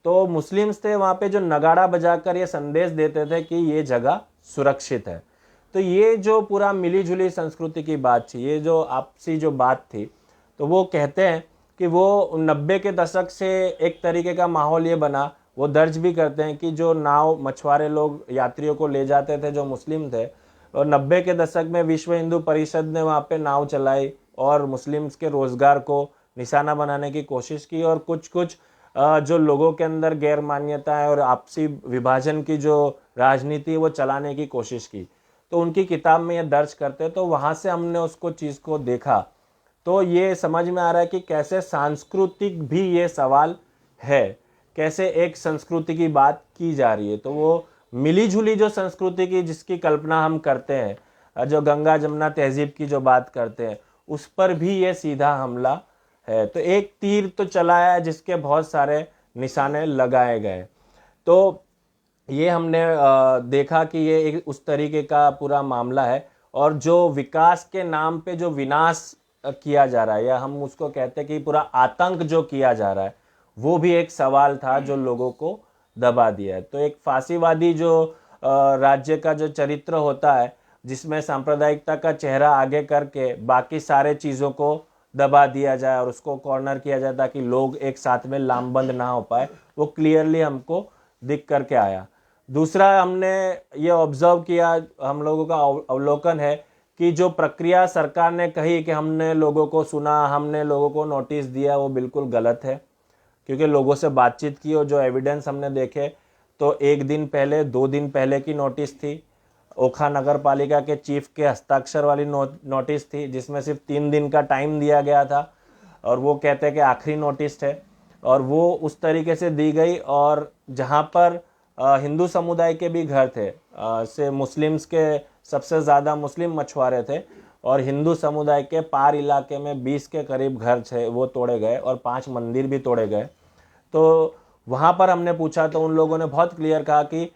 तो मुस्लिम्स थे वहाँ पे जो नगाड़ा बजाकर ये संदेश देते थे कि ये जगह सुरक्षित है। तो ये जो पूरा मिली जुली संस्कृति की बात थी, ये जो आपसी जो बात थी, तो वो कहते हैं कि वो 90 के दशक से एक तरीके का माहौल ये बना। वो दर्ज भी करते हैं कि जो नाव मछुआरे लोग यात्रियों को ले जाते थे जो मुस्लिम थे, और 90 के दशक में विश्व हिंदू परिषद ने वहाँ पे नाव चलाई और मुस्लिम्स के रोज़गार को निशाना बनाने की कोशिश की, और कुछ जो लोगों के अंदर गैर मान्यताएं और आपसी विभाजन की जो राजनीति वो चलाने की कोशिश की। तो उनकी किताब में ये दर्ज करते, तो वहाँ से हमने उसको चीज़ को देखा, तो ये समझ में आ रहा है कि कैसे सांस्कृतिक भी ये सवाल है, कैसे एक संस्कृति की बात की जा रही है। तो वो मिली जुली जो संस्कृति की जिसकी कल्पना हम करते हैं, जो गंगा जमुना तहजीब की जो बात करते हैं, उस पर भी ये सीधा हमला है। तो एक तीर तो चलाया जिसके बहुत सारे निशाने लगाए गए। तो ये हमने देखा कि ये एक उस तरीके का पूरा मामला है। और जो विकास के नाम पे जो विनाश किया जा रहा है, या हम उसको कहते हैं कि पूरा आतंक जो किया जा रहा है, वो भी एक सवाल था जो लोगों को दबा दिया है। तो एक फांसीवादी जो राज्य का जो चरित्र होता है, जिसमें सांप्रदायिकता का चेहरा आगे करके बाकी सारे चीज़ों को दबा दिया जाए और उसको कॉर्नर किया जाए ताकि लोग एक साथ में लामबंद ना हो पाए, वो क्लियरली हमको दिख करके आया। दूसरा हमने ये ऑब्जर्व किया, हम लोगों का अवलोकन है कि जो प्रक्रिया सरकार ने कही कि हमने लोगों को सुना, हमने लोगों को नोटिस दिया, वो बिल्कुल गलत है। क्योंकि लोगों से बातचीत की और जो एविडेंस हमने देखे तो 1 दिन पहले 2 दिन पहले की नोटिस थी, ओखा नगर पालिका के चीफ के हस्ताक्षर वाली नोटिस थी, जिसमें सिर्फ 3 दिन का टाइम दिया गया था, और वो कहते हैं कि आखिरी नोटिस है, और वो उस तरीके से दी गई। और जहाँ पर हिंदू समुदाय के भी घर थे, से मुस्लिम्स के सबसे ज़्यादा मुस्लिम मछुआरे थे, और हिंदू समुदाय के पार इलाके में 20 के करीब घर थे, वो तोड़े गए, और 5 मंदिर भी तोड़े गए। तो वहाँ पर हमने पूछा तो उन लोगों ने बहुत क्लियर कहा कि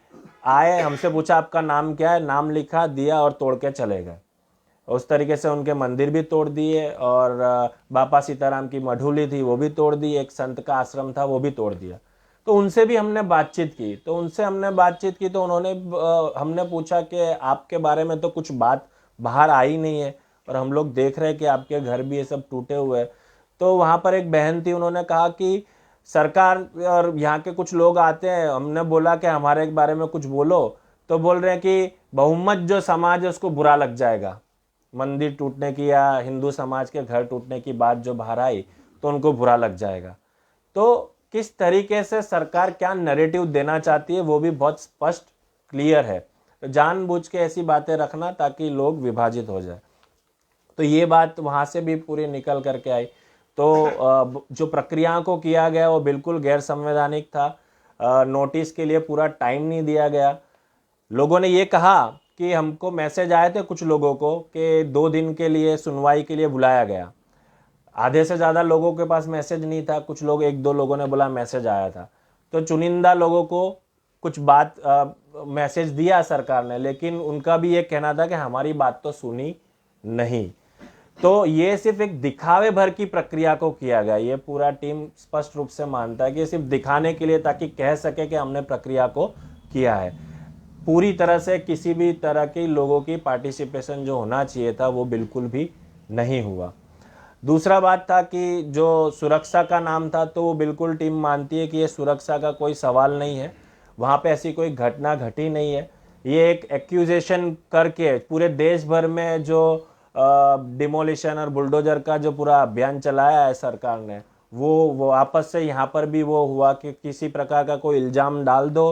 आए, हमसे पूछा आपका नाम क्या है, नाम लिखा, दिया और तोड़ के चले गए। उस तरीके से उनके मंदिर भी तोड़ दिए, और बापा सीताराम की मढ़ुली थी वो भी तोड़ दी, एक संत का आश्रम था वो भी तोड़ दिया। तो उनसे भी हमने बातचीत की, तो उन्होंने हमने पूछा कि आपके बारे में तो कुछ बात बाहर आई नहीं है, और हम लोग देख रहे हैं कि आपके घर भी ये सब टूटे हुए हैं। तो वहाँ पर एक बहन थी, उन्होंने कहा कि सरकार और यहाँ के कुछ लोग आते हैं, हमने बोला कि हमारे बारे में कुछ बोलो, तो बोल रहे हैं कि बहुमत जो समाज है उसको बुरा लग जाएगा, मंदिर टूटने की या हिंदू समाज के घर टूटने की बात जो बाहर आई तो उनको बुरा लग जाएगा। तो किस तरीके से सरकार क्या नैरेटिव देना चाहती है वो भी बहुत स्पष्ट क्लियर है। तो जानबूझ के ऐसी बातें रखना ताकि लोग विभाजित हो जाए। तो ये बात वहाँ से भी पूरी निकल करके आई। तो जो प्रक्रिया को किया गया वो बिल्कुल गैर संवैधानिक था। नोटिस के लिए पूरा टाइम नहीं दिया गया। लोगों ने ये कहा कि हमको मैसेज आए थे कुछ लोगों को कि 2 दिन के लिए सुनवाई के लिए बुलाया गया। आधे से ज़्यादा लोगों के पास मैसेज नहीं था। कुछ लोग 1-2 लोगों ने बोला मैसेज आया था। तो चुनिंदा लोगों को कुछ बात मैसेज दिया सरकार ने, लेकिन उनका भी ये कहना था कि हमारी बात तो सुनी नहीं। तो ये सिर्फ एक दिखावे भर की प्रक्रिया को किया गया। ये पूरा टीम स्पष्ट रूप से मानता है कि सिर्फ दिखाने के लिए, ताकि कह सके कि हमने प्रक्रिया को किया है। पूरी तरह से किसी भी तरह के लोगों की पार्टिसिपेशन जो होना चाहिए था वो बिल्कुल भी नहीं हुआ। दूसरा बात था कि जो सुरक्षा का नाम था, तो वो बिल्कुल टीम मानती है कि ये सुरक्षा का कोई सवाल नहीं है। वहाँ पे ऐसी कोई घटना घटी नहीं है। ये एक एक्यूजेशन करके पूरे देश भर में जो डिमोलिशन और बुलडोजर का जो पूरा अभियान चलाया है सरकार ने, वो आपस से यहाँ पर भी वो हुआ कि किसी प्रकार का कोई इल्ज़ाम डाल दो,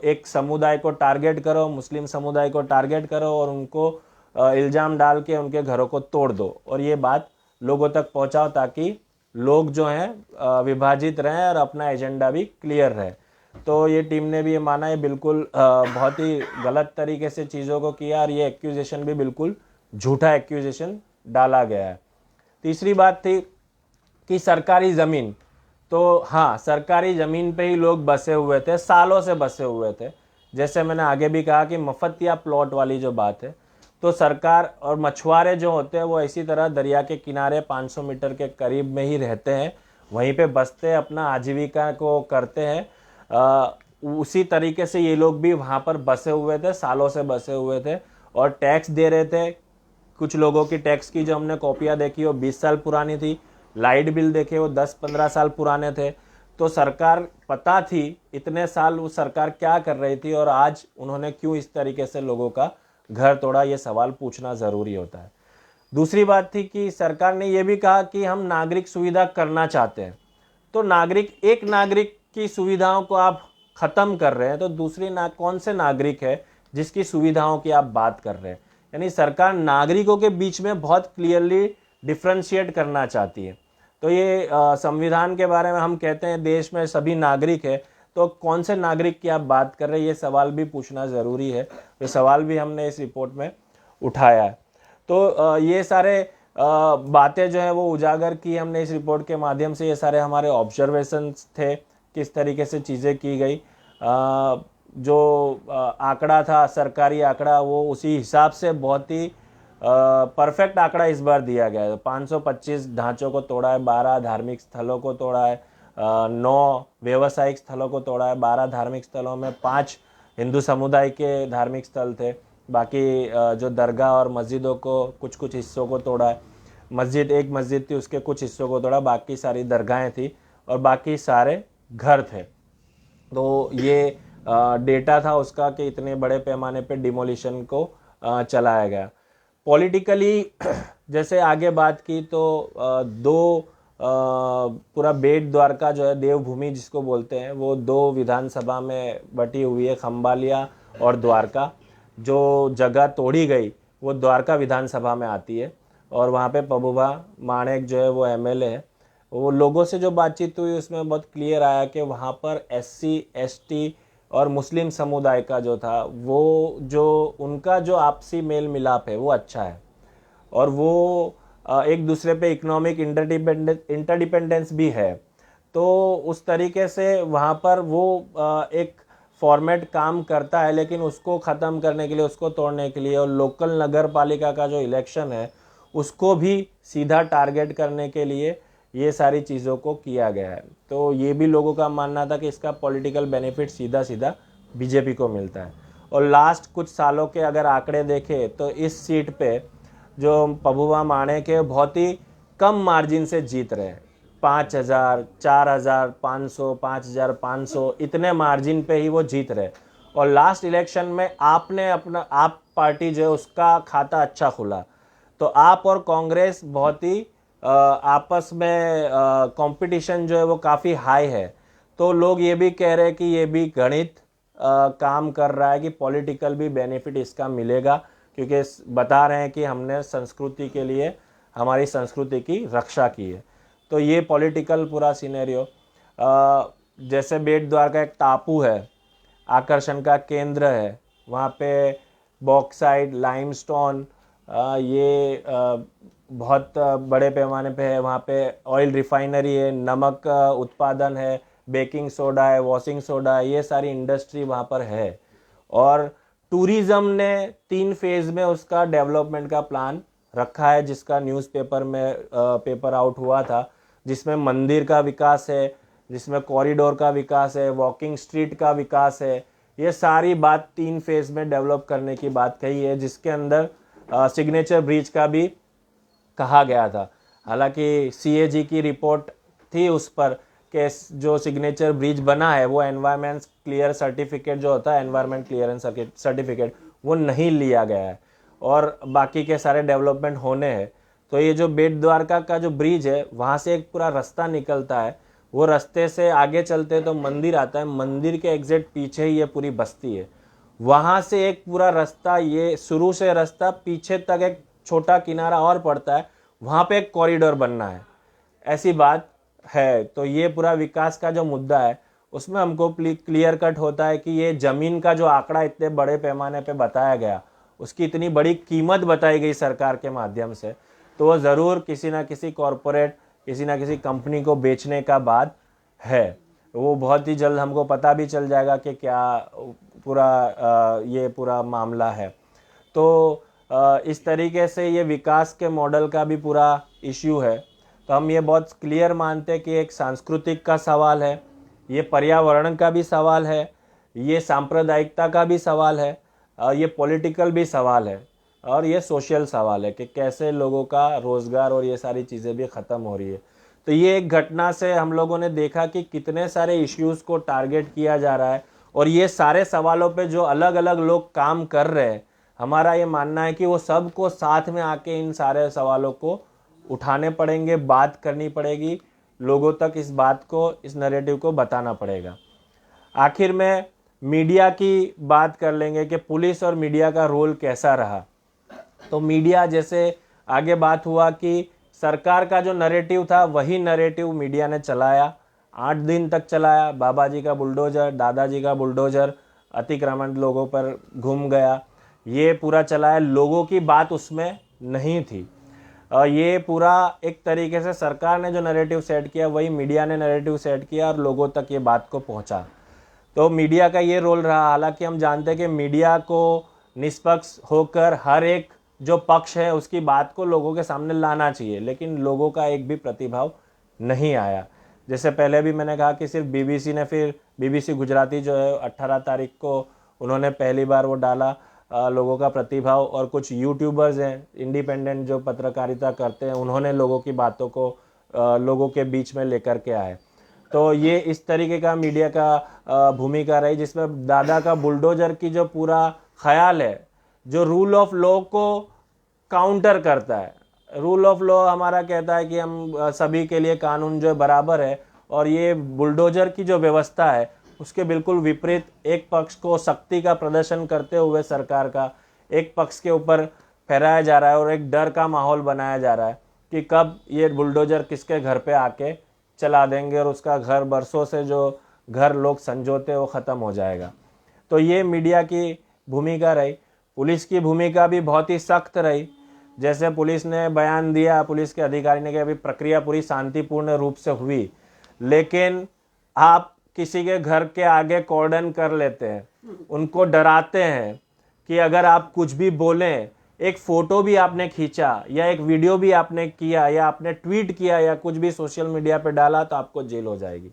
एक समुदाय को टारगेट करो, मुस्लिम समुदाय को टारगेट करो और उनको इल्ज़ाम डाल के उनके घरों को तोड़ दो और ये बात लोगों तक पहुँचाओ ताकि लोग जो हैं विभाजित रहें और अपना एजेंडा भी क्लियर रहे। तो ये टीम ने भी ये माना है बिल्कुल बहुत ही गलत तरीके से चीज़ों को किया और ये एक्यूजेशन भी बिल्कुल झूठा एक्यूजेशन डाला गया है। तीसरी बात थी कि सरकारी ज़मीन, तो हाँ, सरकारी ज़मीन पे ही लोग बसे हुए थे, सालों से बसे हुए थे। जैसे मैंने आगे भी कहा कि मफत या प्लॉट वाली जो बात है, तो सरकार और मछुआरे जो होते हैं वो इसी तरह दरिया के किनारे 500 मीटर के करीब में ही रहते हैं, वहीं पे बसते हैं, अपना आजीविका को करते हैं। उसी तरीके से ये लोग भी वहाँ पर बसे हुए थे, सालों से बसे हुए थे और टैक्स दे रहे थे। कुछ लोगों की टैक्स की जो हमने कॉपियाँ देखी वो 20 साल पुरानी थी, लाइट बिल देखे वो 10-15 साल पुराने थे। तो सरकार पता थी इतने साल वो सरकार क्या कर रही थी और आज उन्होंने क्यों इस तरीके से लोगों का घर तोड़ा, ये सवाल पूछना ज़रूरी होता है। दूसरी बात थी कि सरकार ने ये भी कहा कि हम नागरिक सुविधा करना चाहते हैं। तो एक नागरिक की सुविधाओं को आप ख़त्म कर रहे हैं, तो दूसरी कौन से नागरिक है जिसकी सुविधाओं की आप बात कर रहे हैं। यानी सरकार नागरिकों के बीच में बहुत क्लियरली डिफ्रेंशिएट करना चाहती है। तो ये संविधान के बारे में हम कहते हैं देश में सभी नागरिक है, तो कौन से नागरिक की आप बात कर रहे हैं, ये सवाल भी पूछना ज़रूरी है। ये सवाल भी हमने इस रिपोर्ट में उठाया है। तो ये सारे बातें जो है वो उजागर की हमने इस रिपोर्ट के माध्यम से। ये सारे हमारे ऑब्जर्वेशंस थे, किस तरीके से चीज़ें की गई। जो आंकड़ा था, सरकारी आंकड़ा, वो उसी हिसाब से बहुत ही परफेक्ट आंकड़ा इस बार दिया गया है। 525 ढांचों को तोड़ा है, 12 धार्मिक स्थलों को तोड़ा है, 9 व्यावसायिक स्थलों को तोड़ा है, 12 धार्मिक स्थलों में 5 हिंदू समुदाय के धार्मिक स्थल थे। बाकी जो दरगाह और मस्जिदों को कुछ हिस्सों को तोड़ा है। एक मस्जिद थी, उसके कुछ हिस्सों को तोड़ा, बाकी सारी दरगाहें थी और बाकी सारे घर थे। तो ये डेटा था उसका कि इतने बड़े पैमाने पे डिमोलिशन को चलाया गया। पॉलिटिकली जैसे आगे बात की तो पूरा बेट द्वारका जो है, देवभूमि जिसको बोलते हैं, वो 2 विधानसभा में बटी हुई है, खम्बालिया और द्वारका। जो जगह तोड़ी गई वो द्वारका विधानसभा में आती है और वहाँ पे पबूभा माणेक जो है वो एमएलए है। वो लोगों से जो बातचीत हुई उसमें बहुत क्लियर आया कि वहाँ पर SC ST और मुस्लिम समुदाय का जो था वो जो उनका जो आपसी मेल मिलाप है वो अच्छा है और वो एक दूसरे पे इकोनॉमिक इंटरडिपेंडेंस भी है। तो उस तरीके से वहाँ पर वो एक फॉर्मेट काम करता है, लेकिन उसको ख़त्म करने के लिए, उसको तोड़ने के लिए और लोकल नगर पालिका का जो इलेक्शन है उसको भी सीधा टारगेट करने के लिए ये सारी चीज़ों को किया गया है। तो ये भी लोगों का मानना था कि इसका पॉलिटिकल बेनिफिट सीधा बीजेपी को मिलता है। और लास्ट कुछ सालों के अगर आंकड़े देखें तो इस सीट पे जो पबूभा माणेक है बहुत ही कम मार्जिन से जीत रहे हैं। 5000, 4500, 5500 इतने मार्जिन पे ही वो जीत रहे। और लास्ट इलेक्शन में आप पार्टी जो है उसका खाता अच्छा खुला, तो आप और कांग्रेस बहुत ही आपस में कंपटीशन जो है वो काफ़ी हाई है। तो लोग ये भी कह रहे हैं कि ये भी गणित काम कर रहा है कि पॉलिटिकल भी बेनिफिट इसका मिलेगा, क्योंकि बता रहे हैं कि हमने संस्कृति के लिए हमारी संस्कृति की रक्षा की है। तो ये पॉलिटिकल पूरा सिनेरियो, जैसे बेट द्वारका एक टापू है, आकर्षण का केंद्र है, वहाँ पे बॉक्साइट, लाइमस्टोन, ये बहुत बड़े पैमाने पे है। वहाँ पे ऑयल रिफाइनरी है, नमक उत्पादन है, बेकिंग सोडा है, वॉशिंग सोडा है, ये सारी इंडस्ट्री वहाँ पर है। और टूरिज़्म ने 3 फेज़ में उसका डेवलपमेंट का प्लान रखा है, जिसका न्यूज़पेपर में पेपर आउट हुआ था, जिसमें मंदिर का विकास है, जिसमें कॉरिडोर का विकास है, वॉकिंग स्ट्रीट का विकास है। ये सारी बात 3 फेज़ में डेवलप करने की बात कही है, जिसके अंदर सिग्नेचर ब्रिज का भी कहा गया था। हालांकि सीएजी की रिपोर्ट थी उस पर कि जो सिग्नेचर ब्रिज बना है वो एनवायरमेंट क्लियर सर्टिफिकेट जो होता है, एनवायरमेंट क्लियरेंस सर्टिफिकेट, वो नहीं लिया गया है और बाकी के सारे डेवलपमेंट होने हैं। तो ये जो बेट द्वारका का जो ब्रिज है, वहाँ से एक पूरा रास्ता निकलता है, वो रास्ते से आगे चलते तो मंदिर आता है, मंदिर के एग्जैक्ट पीछे ही ये पूरी बस्ती है। वहाँ से एक पूरा रास्ता, ये शुरू से रास्ता पीछे तक एक छोटा किनारा और पड़ता है, वहाँ पे एक कॉरिडोर बनना है, ऐसी बात है। तो ये पूरा विकास का जो मुद्दा है उसमें हमको क्लियर कट होता है कि ये ज़मीन का जो आंकड़ा इतने बड़े पैमाने पे बताया गया, उसकी इतनी बड़ी कीमत बताई गई सरकार के माध्यम से, तो वो ज़रूर किसी ना किसी कॉरपोरेट, किसी ना किसी कंपनी को बेचने का बात है। वो बहुत ही जल्द हमको पता भी चल जाएगा कि क्या पूरा ये पूरा मामला है। तो इस तरीके से ये विकास के मॉडल का भी पूरा इश्यू है। तो हम ये बहुत क्लियर मानते हैं कि एक सांस्कृतिक का सवाल है, ये पर्यावरण का भी सवाल है, ये सांप्रदायिकता का भी सवाल है, ये पॉलिटिकल भी सवाल है, और ये सोशल सवाल है कि कैसे लोगों का रोज़गार और ये सारी चीज़ें भी ख़त्म हो रही है। तो ये एक घटना से हम लोगों ने देखा कि कितने सारे इश्यूज़ को टारगेट किया जा रहा है, और ये सारे सवालों पे जो अलग अलग लोग काम कर रहे हैं, हमारा ये मानना है कि वो सबको साथ में आके इन सारे सवालों को उठाने पड़ेंगे, बात करनी पड़ेगी, लोगों तक इस बात को, इस नैरेटिव को बताना पड़ेगा। आखिर में मीडिया की बात कर लेंगे कि पुलिस और मीडिया का रोल कैसा रहा। तो मीडिया, जैसे आगे बात हुआ कि सरकार का जो नैरेटिव था वही नैरेटिव मीडिया ने चलाया, 8 दिन तक चलाया। बाबा जी का बुलडोज़र, दादाजी का बुलडोज़र अतिक्रमण लोगों पर घूम गया, ये पूरा चलाया, लोगों की बात उसमें नहीं थी। ये पूरा एक तरीके से सरकार ने जो नैरेटिव सेट किया वही मीडिया ने नैरेटिव सेट किया और लोगों तक ये बात को पहुंचा। तो मीडिया का ये रोल रहा। हालांकि हम जानते हैं कि मीडिया को निष्पक्ष होकर हर एक जो पक्ष है उसकी बात को लोगों के सामने लाना चाहिए, लेकिन लोगों का एक भी प्रतिभाव नहीं आया। जैसे पहले भी मैंने कहा कि सिर्फ बीबीसी ने, फिर बीबीसी गुजराती जो है 18 तारीख को उन्होंने पहली बार वो डाला लोगों का प्रतिभाव, और कुछ यूट्यूबर्स हैं इंडिपेंडेंट जो पत्रकारिता करते हैं, उन्होंने लोगों की बातों को लोगों के बीच में लेकर के आए। तो ये इस तरीके का मीडिया का भूमिका रही, जिसमें दादा का बुलडोजर की जो पूरा ख्याल है, जो रूल ऑफ लॉ को काउंटर करता है। रूल ऑफ लॉ हमारा कहता है कि हम सभी के लिए कानून जो बराबर है, और ये बुलडोजर की जो व्यवस्था है उसके बिल्कुल विपरीत एक पक्ष को शक्ति का प्रदर्शन करते हुए सरकार का एक पक्ष के ऊपर फहराया जा रहा है, और एक डर का माहौल बनाया जा रहा है कि कब ये बुलडोजर किसके घर पे आके चला देंगे और उसका घर, बरसों से जो घर लोग संजोते वो ख़त्म हो जाएगा। तो ये मीडिया की भूमिका रही। पुलिस की भूमिका भी बहुत ही सख्त रही। जैसे पुलिस ने बयान दिया, पुलिस के अधिकारी ने कहा अभी प्रक्रिया पूरी शांतिपूर्ण रूप से हुई, लेकिन आप किसी के घर के आगे कॉर्डन कर लेते हैं, उनको डराते हैं कि अगर आप कुछ भी बोलें, एक फ़ोटो भी आपने खींचा या एक वीडियो भी आपने किया या आपने ट्वीट किया या कुछ भी सोशल मीडिया पे डाला तो आपको जेल हो जाएगी।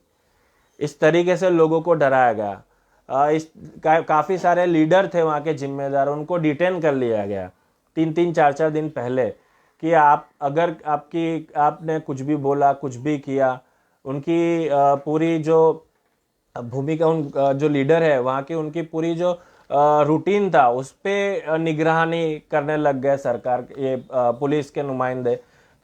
इस तरीके से लोगों को डराया गया। काफ़ी सारे लीडर थे वहाँ के जिम्मेदार, उनको डिटेन कर लिया गया 3-3, 4-4 दिन पहले कि आप अगर आपने कुछ भी बोला, कुछ भी किया, उनकी पूरी जो भूमिका, उन जो लीडर है वहाँ की, उनकी पूरी जो रूटीन था उस पर निगरानी करने लग गए सरकार, ये पुलिस के नुमाइंदे।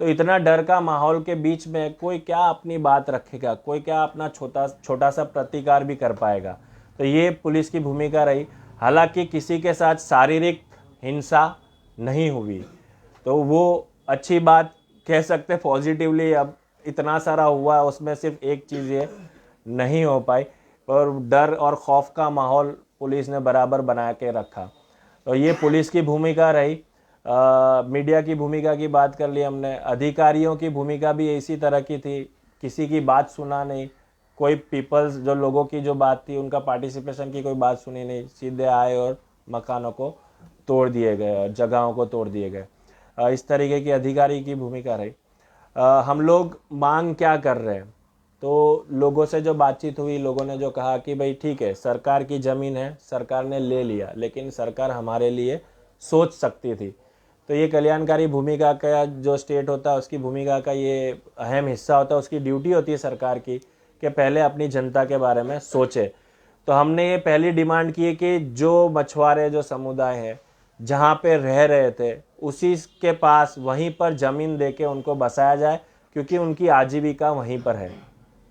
तो इतना डर का माहौल के बीच में कोई क्या अपनी बात रखेगा, कोई क्या अपना छोटा सा प्रतिकार भी कर पाएगा। तो ये पुलिस की भूमिका रही। हालांकि किसी के साथ शारीरिक हिंसा नहीं हुई, तो वो अच्छी बात कह सकते पॉजिटिवली। अब इतना सारा हुआ, उसमें सिर्फ एक चीज़ ये नहीं हो पाई, और डर और खौफ का माहौल पुलिस ने बराबर बना के रखा। तो ये पुलिस की भूमिका रही। मीडिया की भूमिका की बात कर ली हमने। अधिकारियों की भूमिका भी इसी तरह की थी, किसी की बात सुना नहीं, कोई पीपल्स जो लोगों की जो बात थी उनका पार्टिसिपेशन की कोई बात सुनी नहीं, सीधे आए और मकानों को तोड़ दिए गए और जगहों को तोड़ दिए गए। इस तरीके की अधिकारी की भूमिका रही। हम लोग मांग क्या कर रहे हैं, तो लोगों से जो बातचीत हुई, लोगों ने जो कहा कि भाई ठीक है, सरकार की ज़मीन है, सरकार ने ले लिया, लेकिन सरकार हमारे लिए सोच सकती थी। तो ये कल्याणकारी भूमिका का जो स्टेट होता है उसकी भूमिका का ये अहम हिस्सा होता है, उसकी ड्यूटी होती है सरकार की कि पहले अपनी जनता के बारे में सोचे। तो हमने ये पहली डिमांड की है कि जो मछुआरे जो समुदाय है जहाँ पे रह रहे थे उसी के पास वहीं पर ज़मीन देके उनको बसाया जाए, क्योंकि उनकी आजीविका वहीं पर है।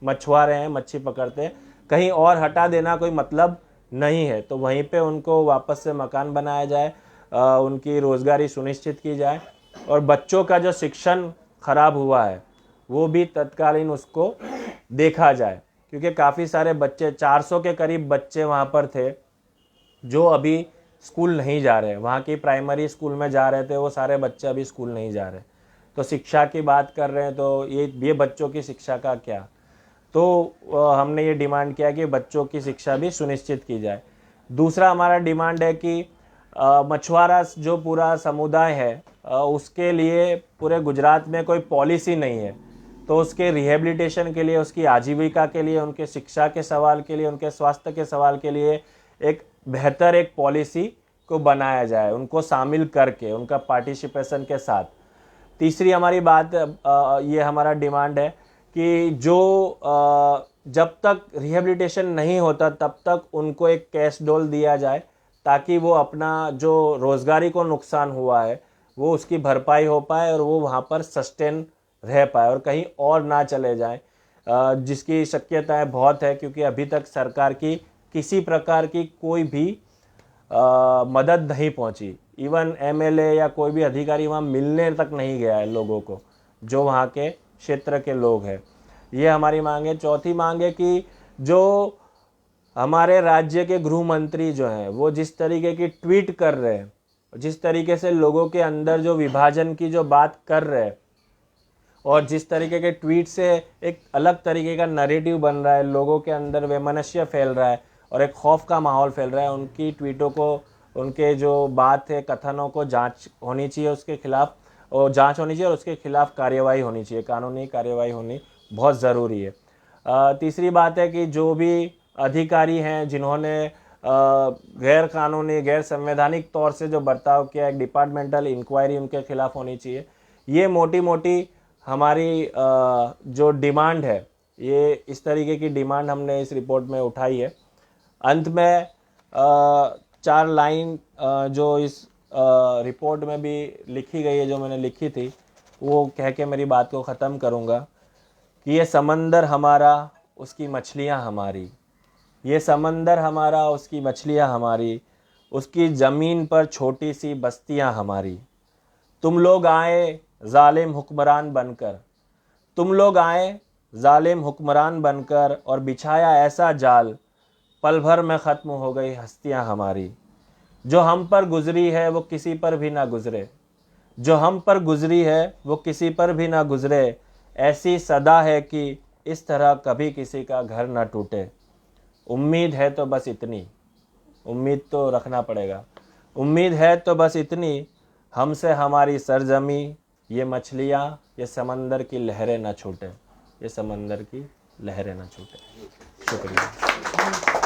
मछुआरे हैं, मच्छी पकड़ते हैं, कहीं और हटा देना कोई मतलब नहीं है। तो वहीं पे उनको वापस से मकान बनाया जाए, उनकी रोज़गारी सुनिश्चित की जाए, और बच्चों का जो शिक्षण खराब हुआ है वो भी तत्कालीन उसको देखा जाए, क्योंकि काफ़ी सारे बच्चे, 400 के करीब बच्चे वहाँ पर थे जो अभी स्कूल नहीं जा रहे। वहाँ की प्राइमरी स्कूल में जा रहे थे, वो सारे बच्चे अभी स्कूल नहीं जा रहे। तो शिक्षा की बात कर रहे हैं, तो ये बच्चों की शिक्षा का क्या। तो हमने ये डिमांड किया कि बच्चों की शिक्षा भी सुनिश्चित की जाए। दूसरा हमारा डिमांड है कि मछुआरा जो पूरा समुदाय है उसके लिए पूरे गुजरात में कोई पॉलिसी नहीं है, तो उसके रिहेबिलिटेशन के लिए, उसकी आजीविका के लिए, उनके शिक्षा के सवाल के लिए, उनके स्वास्थ्य के सवाल के लिए एक बेहतर एक पॉलिसी को बनाया जाए, उनको शामिल करके, उनका पार्टिसिपेशन के साथ। तीसरी हमारी बात, ये हमारा डिमांड है कि जो जब तक रिहेबिलिटेशन नहीं होता तब तक उनको एक कैश डोल दिया जाए, ताकि वो अपना जो रोज़गारी को नुकसान हुआ है वो उसकी भरपाई हो पाए और वो वहाँ पर सस्टेन रह पाए और कहीं और ना चले जाएं, जिसकी शक्यताएं बहुत है, क्योंकि अभी तक सरकार की किसी प्रकार की कोई भी मदद नहीं पहुंची। इवन एमएलए या कोई भी अधिकारी वहाँ मिलने तक नहीं गया है लोगों को, जो वहाँ के क्षेत्र के लोग हैं। ये हमारी मांग है। चौथी मांग है कि जो हमारे राज्य के गृह मंत्री जो हैं वो जिस तरीके की ट्वीट कर रहे हैं, जिस तरीके से लोगों के अंदर जो विभाजन की जो बात कर रहे हैं, और जिस तरीके के ट्वीट से एक अलग तरीके का नैरेटिव बन रहा है, लोगों के अंदर वैमनस्य फैल रहा है और एक खौफ का माहौल फैल रहा है, उनकी ट्वीटों को, उनके जो बात है, कथनों को जांच होनी चाहिए, उसके खिलाफ और जांच होनी चाहिए और उसके खिलाफ कार्यवाही होनी चाहिए, कानूनी कार्यवाही होनी बहुत ज़रूरी है। तीसरी बात है कि जो भी अधिकारी हैं जिन्होंने गैर कानूनी, गैर संवैधानिक तौर से जो बर्ताव किया, एक डिपार्टमेंटल इंक्वायरी उनके खिलाफ होनी चाहिए। ये मोटी मोटी हमारी जो डिमांड है, ये इस तरीके की डिमांड हमने इस रिपोर्ट में उठाई है। अंत में 4 लाइन जो इस रिपोर्ट में भी लिखी गई है, जो मैंने लिखी थी, वो कह के मेरी बात को ख़त्म करूँगा कि ये समंदर हमारा, उसकी मछलियाँ हमारी, ये समंदर हमारा, उसकी मछलियाँ हमारी, उसकी ज़मीन पर छोटी सी बस्तियाँ हमारी। तुम लोग आए जालिम हुक्मरान बनकर, तुम लोग आए जालिम हुक्मरान बनकर और बिछाया ऐसा जाल, पल भर में ख़त्म हो गई हस्तियाँ हमारी। जो हम पर गुजरी है वो किसी पर भी ना गुजरे, जो हम पर गुजरी है वो किसी पर भी ना गुजरे, ऐसी सदा है कि इस तरह कभी किसी का घर ना टूटे। उम्मीद है तो बस इतनी, उम्मीद तो रखना पड़ेगा, उम्मीद है तो बस इतनी, हमसे हमारी सरजमी, ये मछलियाँ, ये समंदर की लहरें ना छूटे, ये समंदर की लहरें ना छूटे। शुक्रिया।